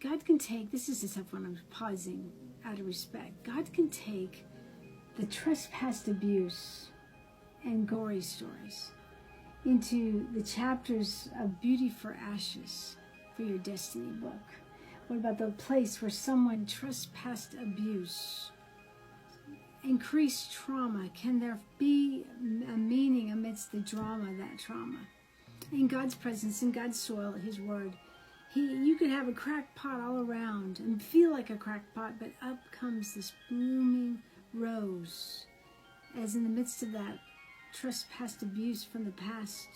God can take, this is a tough one, I'm pausing out of respect. God can take the trespassed abuse and gory stories into the chapters of beauty for ashes for your destiny book. What about the place where someone trespassed abuse, increased trauma? Can there be a meaning amidst the drama of that trauma? In God's presence, in God's soil, His Word, you could have a cracked pot all around and feel like a cracked pot, but up comes this blooming rose, as in the midst of that trespassed abuse from the past,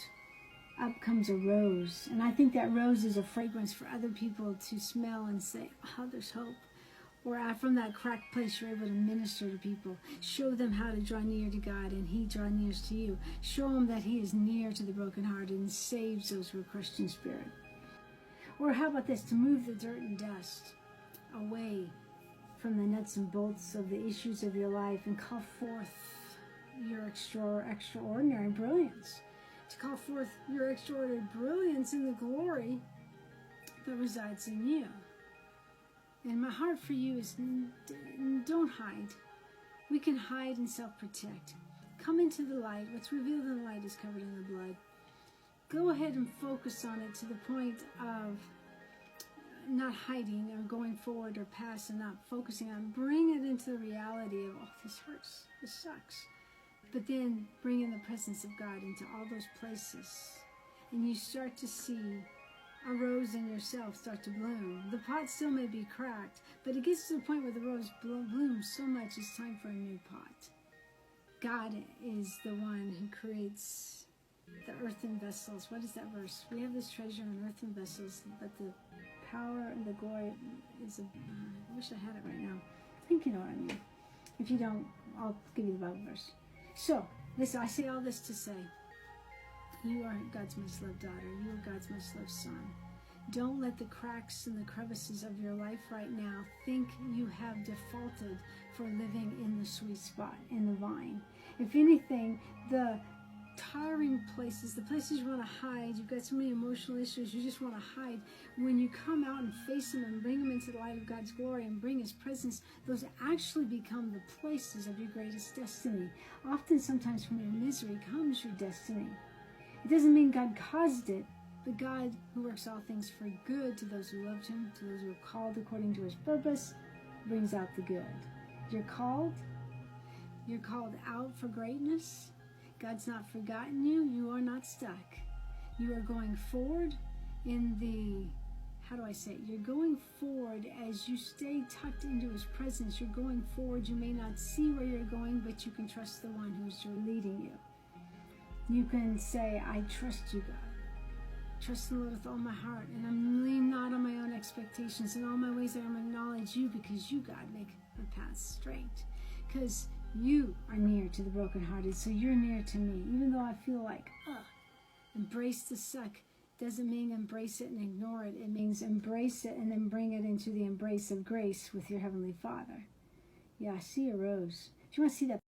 up comes a rose. And I think that rose is a fragrance for other people to smell and say, oh, there's hope. Or from that cracked place, you're able to minister to people. Show them how to draw near to God, and He draw near to you. Show them that He is near to the brokenhearted and saves those who are crushed in spirit. Or how about this? To move the dirt and dust away from the nuts and bolts of the issues of your life and call forth your extraordinary brilliance. To call forth your extraordinary brilliance in the glory that resides in you. And my heart for you is, don't hide. We can hide and self-protect. Come into the light. What's revealed in the light is covered in the blood. Go ahead and focus on it to the point of not hiding or going forward or past and not focusing on. Bring it into the reality of, oh, this hurts, this sucks. But then bring in the presence of God into all those places. And you start to see a rose in yourself start to bloom. The pot still may be cracked, but it gets to the point where the rose blooms so much it's time for a new pot. God is the one who creates the earthen vessels. What is that verse? We have this treasure in earthen vessels, but the power and the glory is I wish I had it right now. I think you know what I mean. If you don't, I'll give you the Bible verse. So, I say all this to say, you are God's most loved daughter. You are God's most loved son. Don't let the cracks and the crevices of your life right now think you have defaulted for living in the sweet spot, in the vine. If anything, the tiring places, the places you want to hide, you've got so many emotional issues you just want to hide, when you come out and face them and bring them into the light of God's glory and bring His presence, those actually become the places of your greatest destiny. Often, sometimes from your misery comes your destiny. It doesn't mean God caused it, but God, who works all things for good to those who loved Him, to those who are called according to His purpose, brings out the good. You're called out for greatness. God's not forgotten you. You are not stuck. You are going forward in the, you're going forward as you stay tucked into His presence. You're going forward. You may not see where you're going, but you can trust the one who's leading you. You can say, I trust you, God. Trust the Lord with all my heart, and I'm leaning not on my own expectations. In all my ways I am acknowledge you, because you, God, make my path straight. Because you are near to the brokenhearted, so you're near to me. Even though I feel like, embrace the suck doesn't mean embrace it and ignore it. It means embrace it and then bring it into the embrace of grace with your Heavenly Father. Yeah, I see a rose. If you want to see that